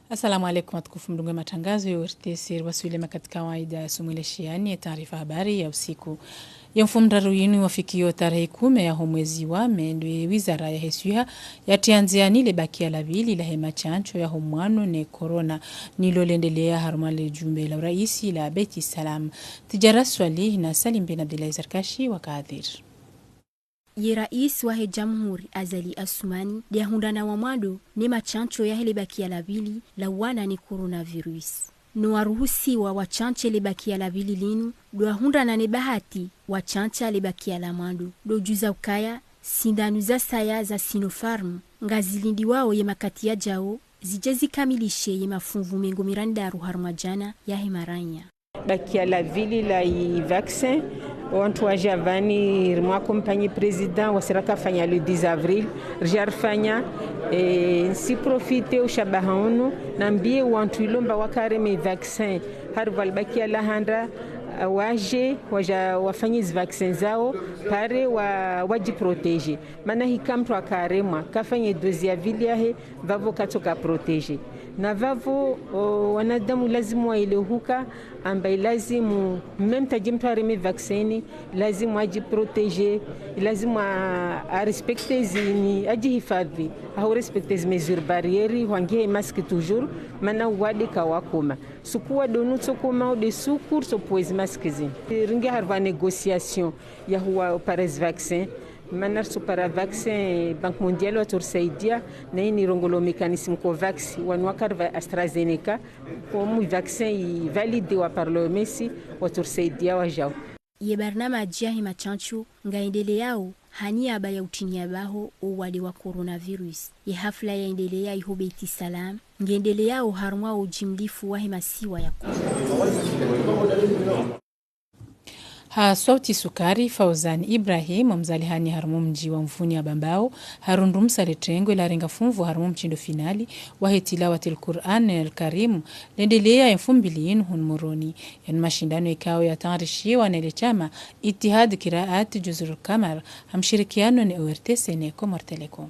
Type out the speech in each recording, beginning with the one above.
Assalamu alaikum watukufu mdungu matangazo ya RTS wasuilema katika waida ya sumwile shiani ya taarifa habari ya usiku. Ya mfumdaru yinu wafikio tarehe 10 ya mwezi wa Mei wizara ya hesuha ya tianziani le bakia la vili la hema chancho ya humwano ne corona nilo lendelea harumale jumbe la raisi la Beti Salam. Tijara Swali na Salim bin Abdullah Zarkashi wa Kadhir. Ye rais wa jamhuri Azali Asumani dia hundana wa mwado ne machancho ya hele bakia la vili la wana ni coronavirus. No waruhusiwa wachanche le bakia la vili linu do hundana ne bahati wachancha le bakia la mwado do juza ukaya sindanu za saya za Sinopharm ngazilindi wao ye makati ya jao zijezi kamilishe ye mafunvu mengo miranda ruharumajana ya hemaranya. Bakia la vili la vaccin wantu wa javani mwa kompani president wasiraka fanya le 10 avril jarfanya si profite ushabahaunu nambie wantu ilomba wakare me vaccin harval bakia la handra waje wafanye vaccin zao pare waji protege mana hikamtu akaremwa kafanye dozi ya vili yahe vavo katoka protege na vavo wanadamu lazimu wailehuka ambaye lazimu même tajimtu areme vaccine lazimu aji protege lazimu a respecter zini aji hifadhi au respecter mesures barrières wangie masque toujours mana wade kawakoma sukuwa donu tsokoma de secours so poez masque zini ringe harva négociation ya huwa pares vaccin manar supara vaccin Banque Mondiale watursaidia na hii ni rongolo mechanisme COVAX wanwakarva AstraZeneca como vaccin valide wa parlo Messi watursaidia wajao ye barnamaji ya himachanchu ngaendele yao haniaba ya utinia baho o wale wa coronavirus ye hafla ya endelea iho Beti Salam ngendele yao harumwa ujimlifu wa himasiwa ya Sauti Sukari Fauzan Ibrahim mzalihani harumu mji wa mfuni ya Bambao harundu msale trengo ila renga funvu harumu mchindo finali wa hitilawati al-Qur'an al-Karim lendelea ya mfumbiliin hunmuroni yan mashindano ikawo ya tangrishiwa na ile chama Itihad Kiraat Juzur Kamar hamshirikiano ni ORTS ne Komor Telecom.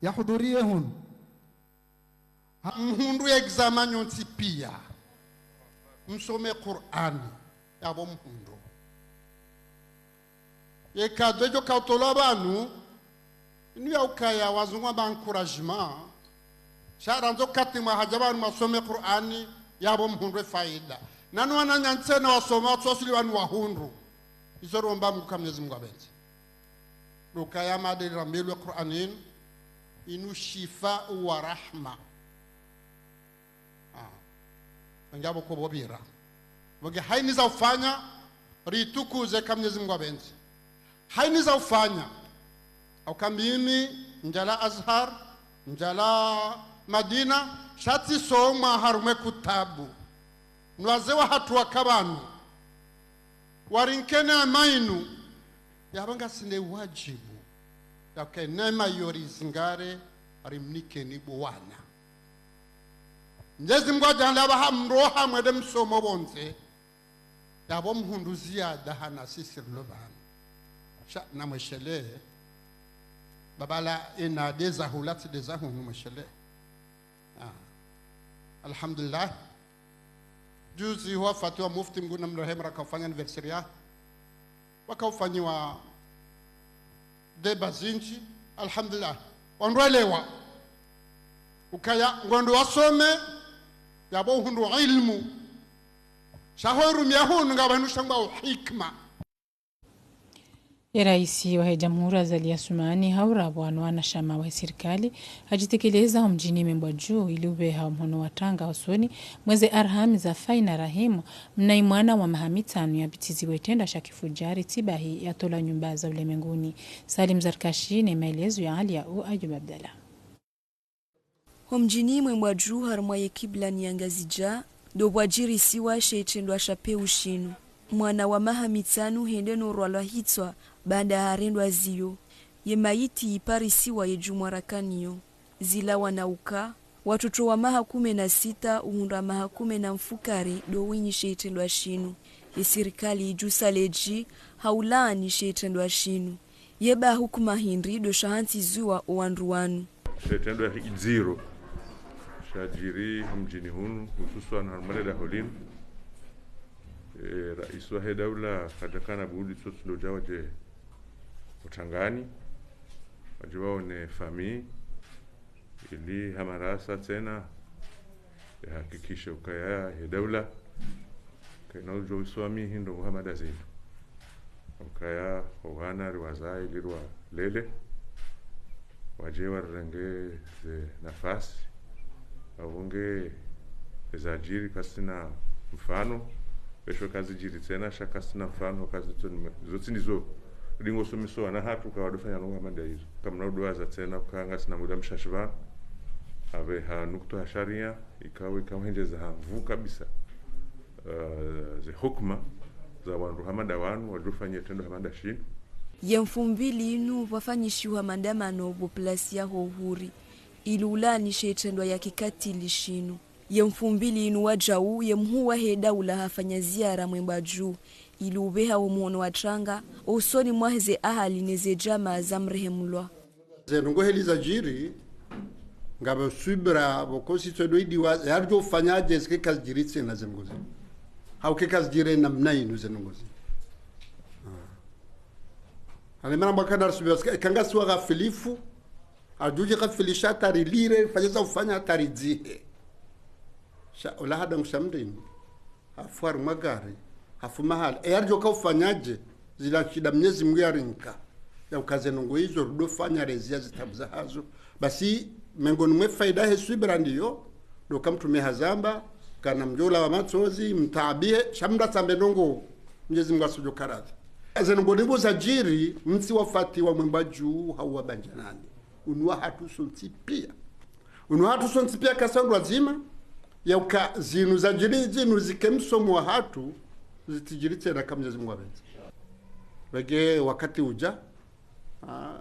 Yahudhuriyehun mhundu examen yonti pia msome Qur'ani yabo mhundu yekadwe jo kautola banu ni yaukaya wazungwa ba encouragement sharanzo katima hajabanu masome Qur'ani yabo mhundu faida nanu wananyansena wasoma tsosili wanu wahundu izoromba mkamnyezi Mungu abenzi lokaya madeli ramelwe Qur'anin inu shifa wa rahma ngabo ko bobira boge haini za ufanya ritukuze kamnyezi Mungu abenzi haini za ufanya au kamimi njala Azhar njala Madina shati soma harume kutabu nwazewa hatu wakabanu warinkene amainu yabanga sine wajibu yake nema yori zingare arimnike ni bwana Mwenyezi Mungu ajalaba hamroha mwede msomo bonze yabo mhundu ziada hana sisi loban sha na mweshele babala ina dezahulat dezahu mweshele alhamdulillah juzi huwa fatwa mufti mguna mrehemu rakafanya anniversary wakafanyiwa deba zinchi alhamdulillah wanduelewa ukaya ngondo wasome yabo hundu ilmu shahoru miyahunu ngabanu shangba hikma. Raisi wa Jamhuri Azali Asumani haura bwana shama wa serikali hajitekeleza mjini Membwa juu ili ubeha mhono watanga usoni mweze arham za faina rahimu mnaimwana wa mahamitanu ya bitizi wetenda shakifujari tibahi ya tola nyumba za ulemenguni. Salim Zarkashi ne maelezo ya hali ya Ayub Abdalla. Mjini Membwa juu harumwa yekibla ni angazija do wajiri siwa sheitendwa shape ushinu mwana wa mahamitanu hende norwalwa hitwa banda harendwa ziyo ye maiti iparisiwa ye jumwarakaniyo zila wanauka watoto wa maha 16 uhunda maha 10 na mfukare do winyi sheitendwa shinu Serikali ijusa leji haulani shetendwa shinu yeba hukuma hindri do shahanti zuwa owanruwanu shetendwa idziro shajiri mjini hunu hususan harmaleda holin rais wa daula katakana budi sote ndo jawaje utangani wajiwaone famii ili hamarasa tena hakikisha ukaya daula kana ujo swami hindo Muhammad Azim ukaya wana riwazai lirwa lele wajewa renge nafasi awonge zajiri kasina mfano besho kazi jiri tena shaka sina mfano kazi zote nizo lingo somiso na hatu kwa wadufanya nunga manda hizo kama na uduaza tena ukanga sina muda mshashva ave ha nukto ya sharia ikawe kama henje za mvu kabisa ze hukma za wandu hamada wanu wadufanya tendo hamada shinu ya mfumbili inu wafanyishiwa mandamano boplasi ya uhuri ilulani shetendwa ya kikatili shinu ya mfumbili inu wajau ya mhuwa daula hafanya ziara mwemba juu ilubeha umuono wa tranga usoni mwaheze ahali neze jama za mrehemulwa zenungo heli za jiri ngaba subra bokosi todo idiwa yarjo fanyaje ske kaziritse na zemgozi hauke kazire namna inu zenungozi alemana bakadar subra kanga suwa gafilifu ajuje gafilisha tarilire fanyeza ufanya taridzihe sha ola hada mshamdini afwar magari hafu mahali yarjo ka ufanyaje zila shida mnyezi Mungu yarinka ya ukazenungo hizo rudo fanya rezia zitabuza hazo basi mengoni mwe faida hesubira ndiyo do kamtume hazamba kana mjola wa matsozi mtaabie shamda tambe nongo Mwenyezi Mungu asujo karadhi azenungo nibo zajiri mti wafati wa mwemba juu hawa banjanani unwa hatu sonti pia kasandwa zima ya uka zinu zajiri zinu zikemsomo wa hatu zitijiri tena kama Mwenyezi Mungu abenzi wege wakati uja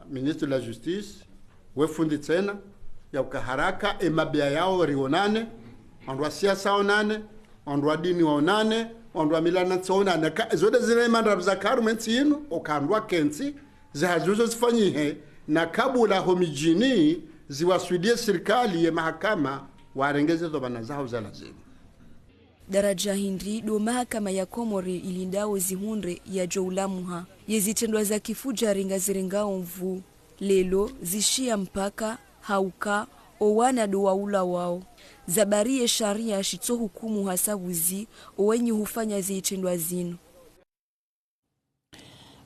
ministre la justice wefundi tena ya ukaharaka emabia yao rionane ondwa siasa onane ondwa dini waonane ondwa milana tsonane zote zile mandara za government yinu okandwa kensi zahazuzo zifanyihe na kabula homijini ziwasudie serikali ya mahakama warengeze zobana zao za lazima daraja hindri do mahakama ya Komori ilindao zihunre ya joulamuha yezitendwa za kifuja ringa zirengao mvu lelo zishia mpaka hauka owana do waula wao zabarie sharia shito hukumu hasabuzi owenye hufanya zitendwa zinu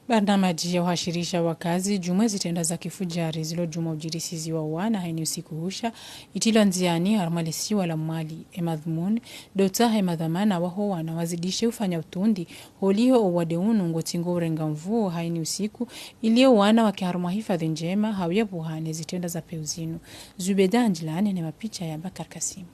Barnamaji ya uhashirisha wakazi jumwe zitenda za kifujari zilo juma ujirisizi wa wana haini usiku husha itilo nziani harmalisi wala mwali emadhumuni dota emadhamana waho wana wazidishe ufanya utundi holio uwadeunu ngotingo urenga mvuo haini usiku ilio wana wakiharuma hifadhi njema hawia buhane zitenda za peuzinu Zubeda Anjilane ne mapicha ya Bakar Kasimu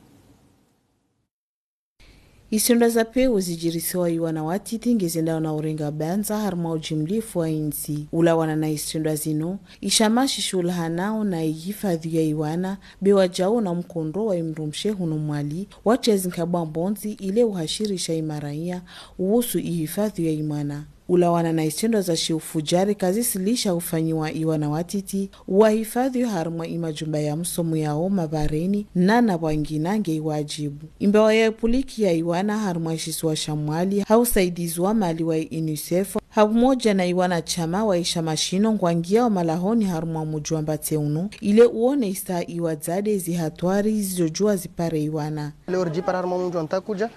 Isonda za peu zijirisiwa iwana watiti ngezenda na urenga banza harma ujimlifu wa inzi. Ula wana na isonda zino, ishamashi shulahanao na ihifadhi ya iwana, bewa jao na mkondo wa imrumshe huno mwali, wache zinkabwa mbonzi ile uhashirisha imaraia, uhusu ihifadhi ya imana. Ula wana na isendo za shiufujari kazi silisha ufanyiwa iwana watiti, uwahifadhi harma imajumba ya msomu yao mabareni na wanginange iwajibu. Imbewa ya puliki ya iwana harma ishiswa shamwali, hausaidizwa mali wa UNICEF, habumoja na iwana chama wa isha mashino ngwangia wa malahoni harma mujuamba teunu, ile uone isa iwadzade zihatwari zizojua zipare iwana. Ile urjipara harma mujuanta kuja,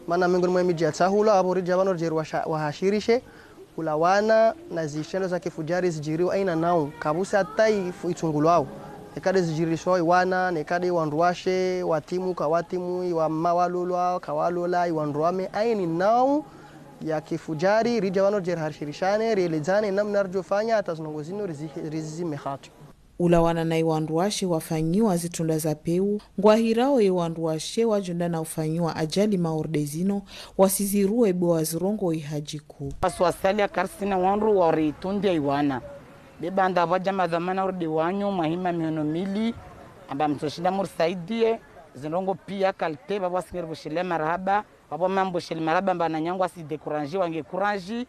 mana mingoni mwe mijia tahula, abori jabano jiru wahashirishe, ulawana na zishendo za kifujari zijiriwa aina nao kabusa tai itungulwao nekade zijirisho iwana nekade wanruashe watimu kawatimu wa mawalolwa kawalola iwanruame aini nao ya kifujari rijawano jerhashirishane rielezane namna rjofanya atazinongozino rizime hatu ulawana na iwanduashe wafanyiwa zitunda za peu ngwahirao iwanduashe wajunda na ufanyiwa ajali maordezino wasizirue bewa zirongo ihajiku aswasalia karsina wanru waritundia iwana bebanda waja madhamana urde wanyo mahima miono mili amba mtoshida mursaidie zirongo pia kalte baba singir bushile marhaba Babo mambo sheli maraba mbana nyangwa si dekuranger wange courage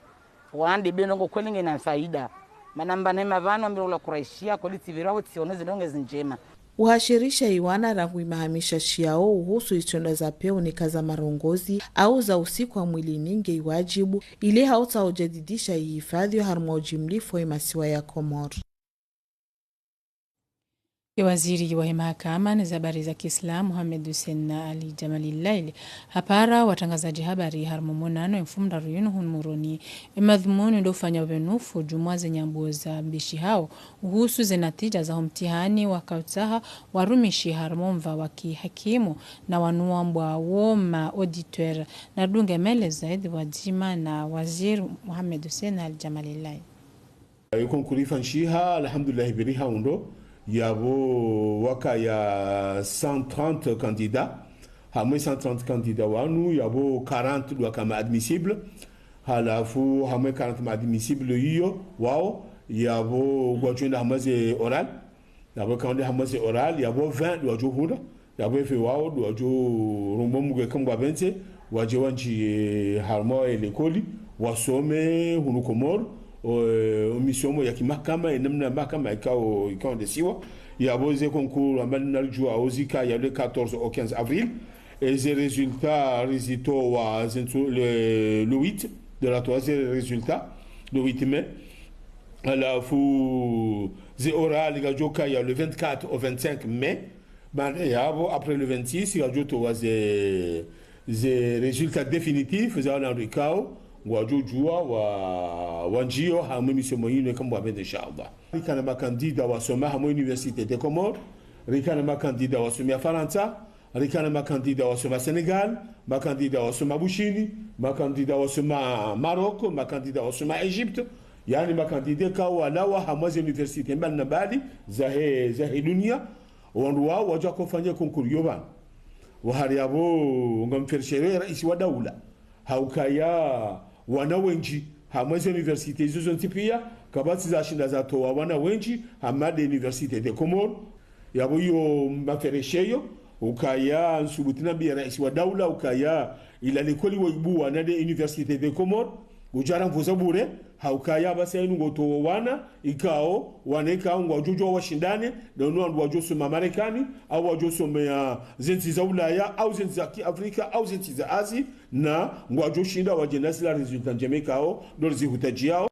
waande benongo kwelinge na faida. Manamba nema vanu ambirula kuraishia kodi tivirao tioneze ndonge zinjema. Uhashirisha iwana na kuimahamisha shiao uhusu istondo za peo ni kaza marongozi au za usiku wa mwili ninge iwajibu ili hauta ujadidisha ihifadhi harma ujimlifu imasiwa ya Komoro. Waziri wa mahakama na habari za Kiislamu Mohamed Hussein Ali Jamalillail hapara watangazaji habari harmomonano mfumda ruyunu hunmuroni madhumuni ndo fanya wenufu jumwa zenyambo za mbishi hao uhusu zenatija za mtihani wakautaha warumishi harmomva wakihakimu na wanuambwa woma auditeur na dunga mele zaidi wajima na waziri Mohamed Hussein Ali Jamalillail yukon kulifan shiha alhamdulillah biriha undo yabo waka ya 130 candidats hamwe 130 candidats wanu yabo 40 waka ma admissible halafu hamwe 40 ma admissible hiyo wao yabo gwajuna hamaze oral yabo kande hamaze oral yabo 20 wajuhura yabo fe wao waju rumbomuge kambwa bente waje wanji harmo elekoli wasome hunu Komoro mission ya kimahakama namna mahakama ikao ndesiwa yaboze concours amana aljua ozika ya le 14 au 15 avril et les résultats résultats wa le 8 de la troisième résultat le 8 mai la fu ze oral ga joka ya le 24 au 25 mai ben yabo après le 26 ga joto wa ze résultats définitifs za na rikao wajujua wanjio hamwe misomo yino kama wabende inshallah rikana makandida wasoma hamwe université de Comores rikana makandida wasoma Faransa rikana makandida wasoma Senegal makandida wasoma Bushini makandida wasoma Maroc makandida wasoma Egypte yani makandida kawa hamwe université mbali mbali za dunia wanduwa waja kufanya concours yoban wahariabo ngamfershere rais wa daula haukaya wana wenji hamwezi universite hizo pia kabati za shinda za toa wana wenji hamade universite de Comores yabo hiyo maferesheyo ukaya nsubutina bi rais wa daula ukaya ila lekoli waibu wana de universite de Comores ujara mvuza bure haukaya basa inu ngoto wana ikao waneka ngwajojo washindane ndio wajojo soma Marekani au wajojo soma zenzi za Ulaya au zenzi za Afrika au zenzi za Asia na ngwajojo shinda wajenasi la resultat njemekao ndio zihutajiao.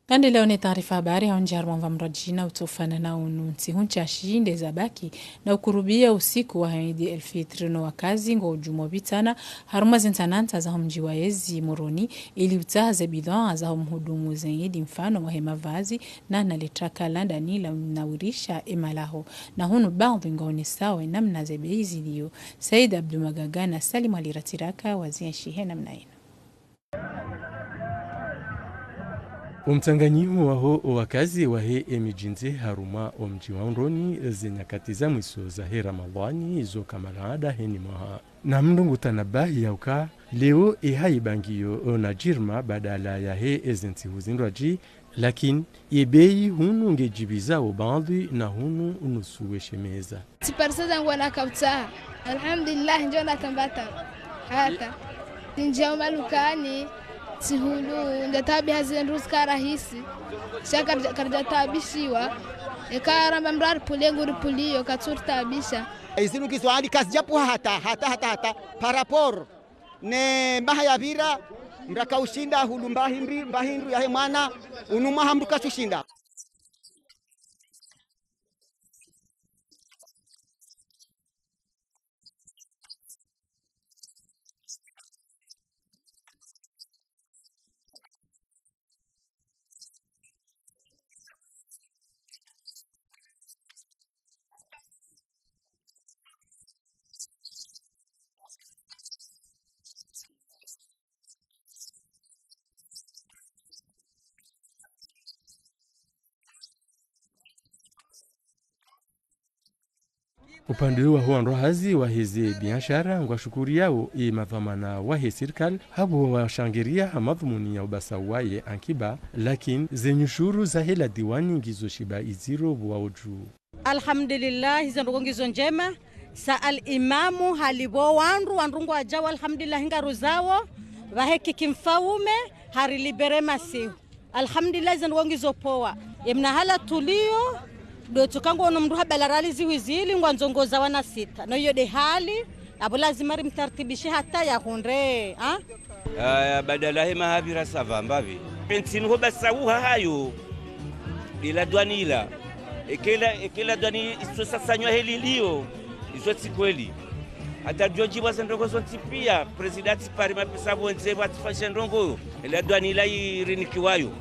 Kandi leo ni taarifa habari haonjar mwamba mrajina utofana na ununsi huncha shinde zabaki na ukurubia usiku wa Eid el-Fitr no wakazi ngo jumobitana haruma zintananta za mji wa Yezi Moroni ili utaze bidhaa za mhudumu zaidi mfano mahema vazi na nalitraka landani la mnawirisha emalaho na hunu baadhi ngoni sawa namna zebeizi dio Said Abdul Magagana Salim aliratiraka wazia shihe namna ina Umtanganyimu waho wakazi wahe emijinze haruma omji waunroni zenyakati za mwiso za he Ramadhani izo kamarada heni maha. Na mdungu tanabahi yauka leo haibangiyo na jirma badala ya he ezenti huzinraji lakini yebei hunu ngejibiza ubandhi na hunu unusuweshe meza. Tiparsa ngwana kauta alhamdulillah njona kambata hata njao malukani sihulu ndatabi hazenrus karahisi shaka karjatabishiwa ekaramba mrar pulengu ripulio katurtabisha izinu kiswali kasjapu hata parapor ne mahayavira mraka ushinda hulu mbahindru ya mwana unuma hamruka tushinda. Upande wa huandro hazi wa hizi biashara ngwashukuri yao madhamana wa he serikali habu washangiria madhumuni ya ubasawaye ankiba lakini zenyushuru za hela diwani ngizo shiba iziro wa uju. Alhamdulillah hizo ngizo njema sa al-imamu halibo wandu ajawa alhamdulillah hingaru zawo vaheki kimfaume hari libere masihu alhamdulillah zan wangizo poa emna hala tulio do tukango no mndu habalarali ziwizili ngwanzongoza wana sita no yode hali abo lazima rimtartibishe hata ya hunde badala hema habira sava mbavi pentini ho basauha hayo ila dwanila ekela dwani iso sasanywa helilio iso sikweli hata joji wazendongo zonti pia presidenti pari mapesa bonze watfasha ndongo ila dwanila irinikiwayo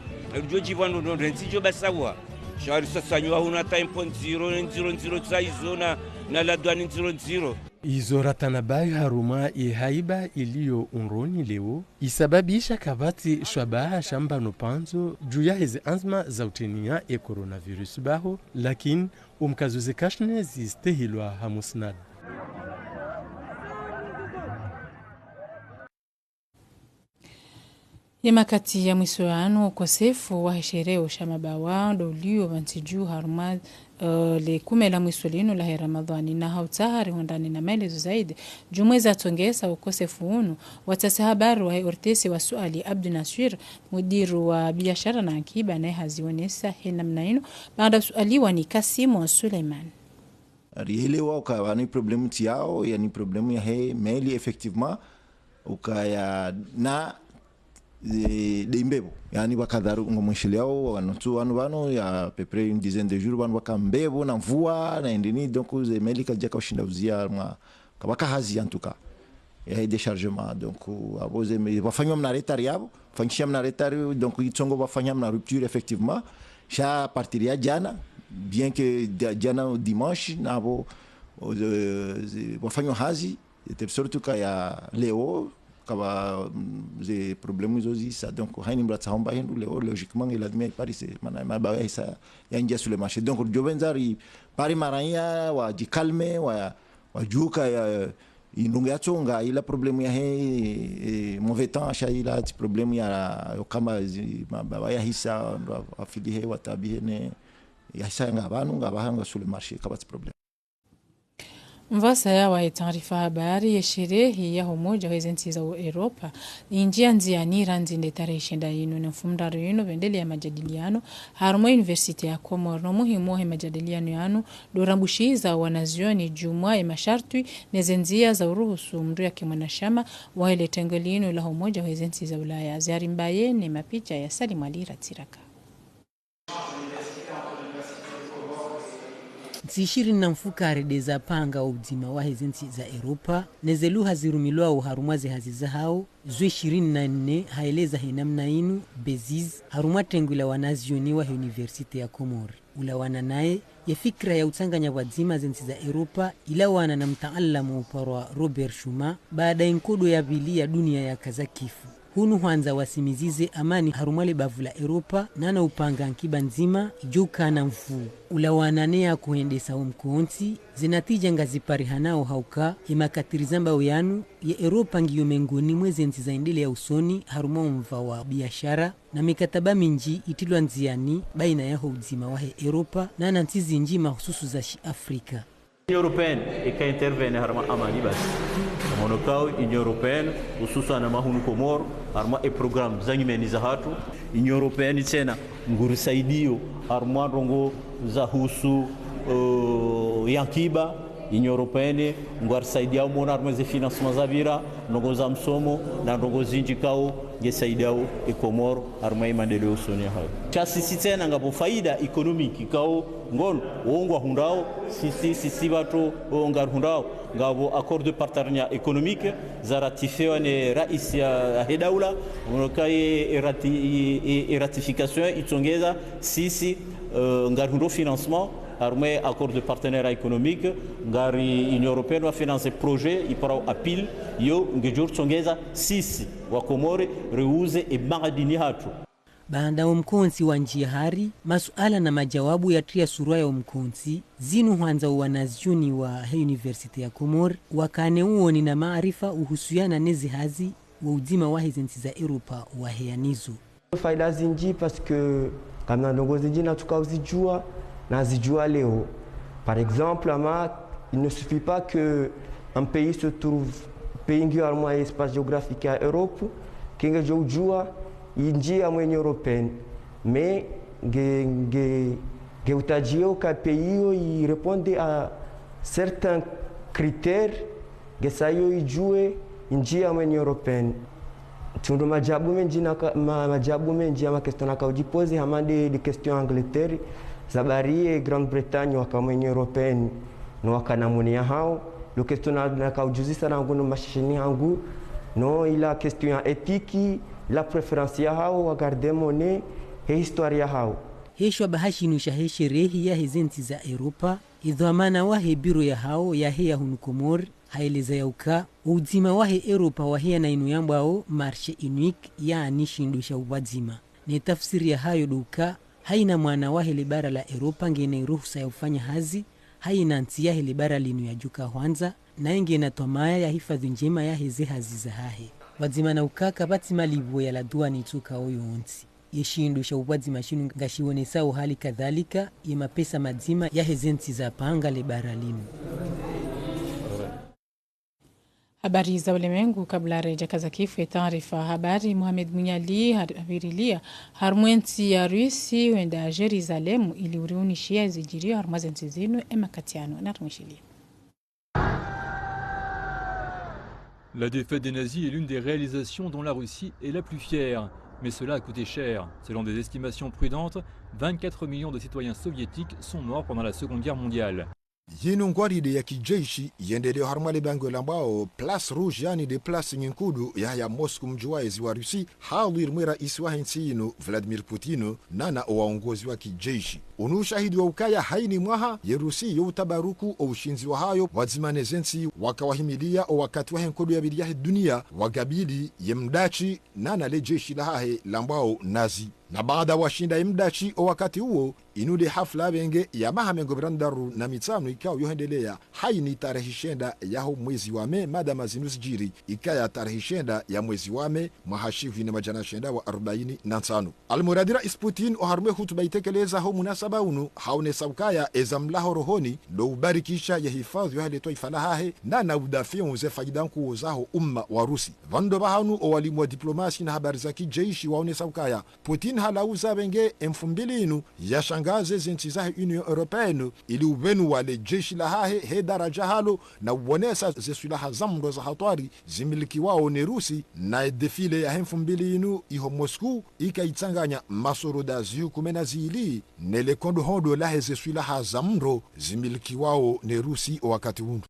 joji wanu ndo ntijo basauha shari sasanywa huna time point 0.00 tsaizona na la dwani 0.0 izo ratanabai haruma haiba iliyo unroni leo isababisha kabati shabaha shamba no panzo juu ya hizi azma za utenia e coronavirus baho lakini umkazuze kashne zistehilwa hamusnad. Yemakati ya mwishoano ukosefu wa shereo shamabawa dolio vantiju haruma le kume la mwisholino la Ramadhani na hautahari hondani na maelezo zaidi jumweza tongesa ukosefu unu watasa habari wa ortesi wa suali Abdu Nasir mudiru wa biashara na akiba na hazionesa henamna ino baada sualiwa ni Kasimu wa Suleiman rielewa ukawani problemu tiao yani problemu ya he meli effectivement ukaya na de imbebo yani wakadharu ngomshile yao wanotu wanu ya pepre une dizaine de jours wanu wakambebo na mvua na indini donc ze meli kaja kushinda uzia kabaka hazi en tout cas ya déchargement donc aboze wafanywa mna retard yabo fanyisha mna retard donc itongo wafanya mna rupture effectivement cha partir ya jana bien que jana dimanche nabo wafanywa hazi de sorte que ya leo kaba ze problemu zozi ça donc haini mratsa homba hindu leo logiquement il admet paris mana maba ça ya ingia sur le marché donc jovenzari pari maranya wa jikalme wa juka ya inunga yatonga ila problemu ya he mauvais temps acha ila problemu ya kama maba ya hisa afili he watabihe ne ya hisa ngabahanga sur le marché kaba problem. Mvasa ya wa taarifa habari ya sherehe ya umoja wa nchi za Europa injia nziani ranzinde tarehe 20 na mfumdaro yino vendele ya majadiliano harmo university ya Komoro no muhimu wa majadiliano yano dorambushiza wanazioni jumwa ya masharti nezenzia za uruhusu mndu ya kimwanashama wa ile tengelino la umoja wa nchi za Ulaya ziarimbaye ni mapicha ya Salim Ali Ratiraka Zishirini na mfukare deza panga ubzima wa hezensi za Europa nezelu hazirumilwa uharumaze haziza hao zwe 24 haeleza henamna inu beziz haruma tengwila wanazioni wa universite ya Komori ula wana nae ya fikra ya utanganya wadzima zensi za Europa ila wana na mtaalamu uparwa Robert Schumann baada inkodo ya bili ya dunia ya kazakifu hunu huanza wasimizize amani harumale bavula Europa nana upanga nkiba nzima ijuka na mfu ulawananea kuendesa umkuonti zinatija ngazipari hanao hauka imakatirizamba uyanu ya Europa ngiyo mengoni mweze nti zaindele ya usoni haruma mva wa biashara na mikataba minji itilwa nziani baina ya uzima wahe Europa nana ntizi nji mahususu za shi Afrika. Union Européenne ika intervene harma amani basi monokao Union Européenne hususan mahunu Komoro harma e program zangimeni za hatu Union Européenne tena ngurisaidio harma rongo za husu yankiba Union Européenne ngarisaidia mona harma ze financement za bira nongo za msomo na nongo zinji kao ngesaidiao e Komoro harma imaendeleo sonia hayo chasisi tena ngapo faida economic kao ngon wongwa hundao sisi watu ongar hundao ngabo accord de partenariat économique za ratifiwa ne rais ya hedaula unokai ratification itongeza sisi ngar hundo financement armé accord de partenariat économique ngari Union Européenne wa financer projet ipara apil yo ngejur tongeza sisi wa Komori reuze e magadini hatu baada umkonsi wa njihari masuala na majawabu ya tria surua ya umkonsi zinu huanza wanazioni wa university ya Komori wakane uoni na maarifa uhusiana nezi hazi wa uzima wa hizensi za Europa wa heanizo faida zinji parce que kama ndongo zinji na tukazijua na zijua leo par exemple ama Il ne suffit pas qu'un pays se trouve pays à espace géographique à Europe, qui est njia mwenye Européenne, mais utajio ka pays il répondait à certains critères que ça ijue njia mwenye Européenne. Tundo majabu menji ama question akaujipoze hamande de question Angleterre zabarie Grande-Bretagne wakamwenye Européenne no wakanamunia hao lo question akaujuzisa na ngono mashini hangu no ila question ya etiki la preference ya hao wagarde mone he historia hao heshwa bahashinu shahe sherehi ya hezenti za Europa idhamana wahe biro ya hao ya he ya hunukomor haeleza yauka uzima wahe Europa wahe na inu yambao marshe unique ya anishindusha ubadzima ni tafsiri ya hayo duka haina mwana wahe libara la Europa ngene ruhusa ya ufanya hazi haina nti ya libara linu ya juka hwanza na ngene tomaya ya hifadhi njema ya heze hazi za hahe wadzima na ukaka batima libo ya la duani tuka oyo onti yeshindusha ubadzima shinu ngashionesa hali kadhalika ya pesa madzima ya hezenti za panga libara linu. Habari za ulimwengu kabla reja kazakifu taarifa habari. Mohamed Munyali habirilia harmwenzi ya Rusi wenda Jerusalem ili uriunishia zijirio harmazenzi zinu emakatiano na tumishilia. La défaite des nazis est l'une des réalisations dont la Russie est la plus fière. Mais cela a coûté cher. Selon des estimations prudentes, 24 millions de citoyens soviétiques sont morts pendant la Seconde Guerre mondiale. Yinu ngwaride ya kijeshi yendeleo harmale bango lambao Place Rouge yani de Place Nyinkudu ya Moscow mjuwaezi wa Rusi halir mwera isi wa hensinu Vladimir Putin nana waongozi wa kijeshi. Unushahidi wa ukaya haini mwaha Yerusi utabaruku o ushinzi wa hayo wazimane zensi wakawahimilia o wakati wa henkodu ya bidiyahe dunia wagabili yemdachi nana le jeshi la hahe lambao nazi. Na baada washinda imdachi o wakati huo inude hafla benge ya mahamengo brandaru na mitano ikao yohendelea haini tarehe shenda yaho mwezi wa me madama zinusijiri ikaya tarehe shenda ya mwezi wa me mahashivu na majana shenda wa 45. Almuradira Putin o harme hutuba itekeleza ho munasaba unu haone saukaya ezamlaho rohoni lo ubarikisha ya hifadhi ya leto ifalahahe na udafia unze faida nkuozaho umma wa Rusi. Vando bahanu o walimu wa diplomasi na habari za kijeshi waone saukaya Putin halauza benge M2000 ya shangaze zinti za Union Européenne ili ubenu wale jeshi la hahe he daraja halo na uonesa zesulaha zamdo za hatwari zimiliki wao ni Rusi na defile ya M2000 iho Moscow ikaitanganya masoroda ziyu kumena zili nele kondo hondo la he zesulaha zamdo zimiliki wao ni Rusi wakati hundu.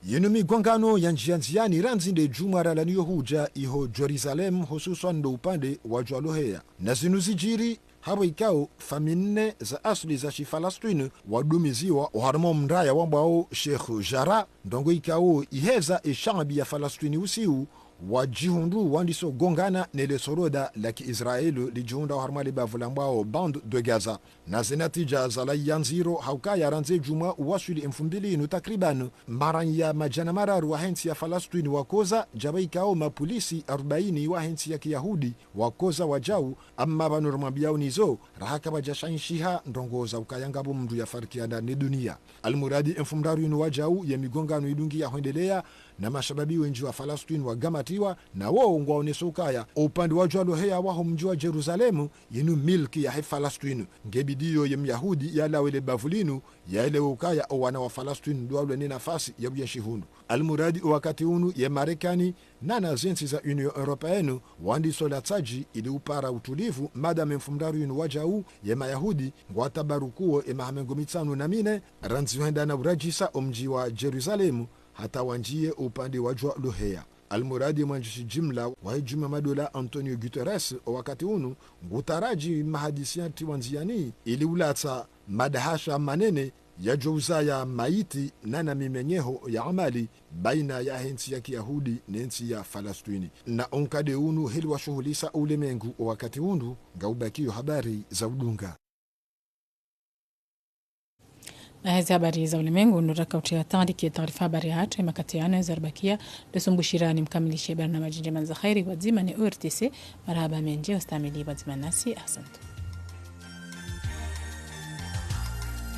Yenu migongano ya njianziani ranzinde jumara la niyo huja iho Jerusalem hususan ndo upande wa Jwalohea. Na zinuzijiri habo ikao famine za asli za Shifalastine wadumiziwa uharmo mraya wambao Sheikh Jara ndongo ikao iheza eshambi ya Falastini usiu wajihundu wandiso gongana nele soroda laki Israelu lijihunda uharmali bavulambao band de Gaza. Na zinatija zala yanziro haukaya ranze juma uwasuli M2000 takriban maran ya majana mararu wa hensi ya Falastini wakoza jabaikao mapolisi 40 wa hensi ya Kiyahudi wakoza wajau amma banormabiao nizo rahaka bajashanshiha ndongoza ukayangabo mdu ya farkiana ni dunia. Almuradi M2000 wajau ya migongano idungi ya huendelea na mashababi wenji wa Falastini wagamatiwa na wao ngwaoneso ukaya upande wa Jwalohea waho mji wa Jerusalemu yenu milki ya Falastini ngebidio ya Myahudi ya lawele bavulinu ya ile ukaya o wana wa Falastini duwale ni nafasi ya buyashihundu. Almuradi wakati unu ya Marekani na zensi za Union Européenne wandi solatsaji ili upara utulivu madame M2000 wajau ya Mayahudi ngwatabarukuo emahamengo mitano na mine ranziwenda na urajisa omji wa Jerusalemu hata wanjie upande wa Jwalohea. Almuradi mwanjishi jimla wa hijuma madola Antonio Guterres wakati unu ngutaraji mahadisianti wanziani ili ulata madahasha manene ya jouza ya maiti na mimenyeho ya amali baina ya hensi ya Kiyahudi na hensi ya Falastini. Na onkade unu hili washuhulisa ulemengu wakati unu ngaubakio habari za udunga. Na hizi habari za ulimwengu nuraka utia tandiki taarifa habari hatu ya makatiano ya zarbakia dosumbushirani mkamilishi barnamaji njema za khairi wadzima ni ORTC marhaba menje ustamili wadzima nasi. Asante.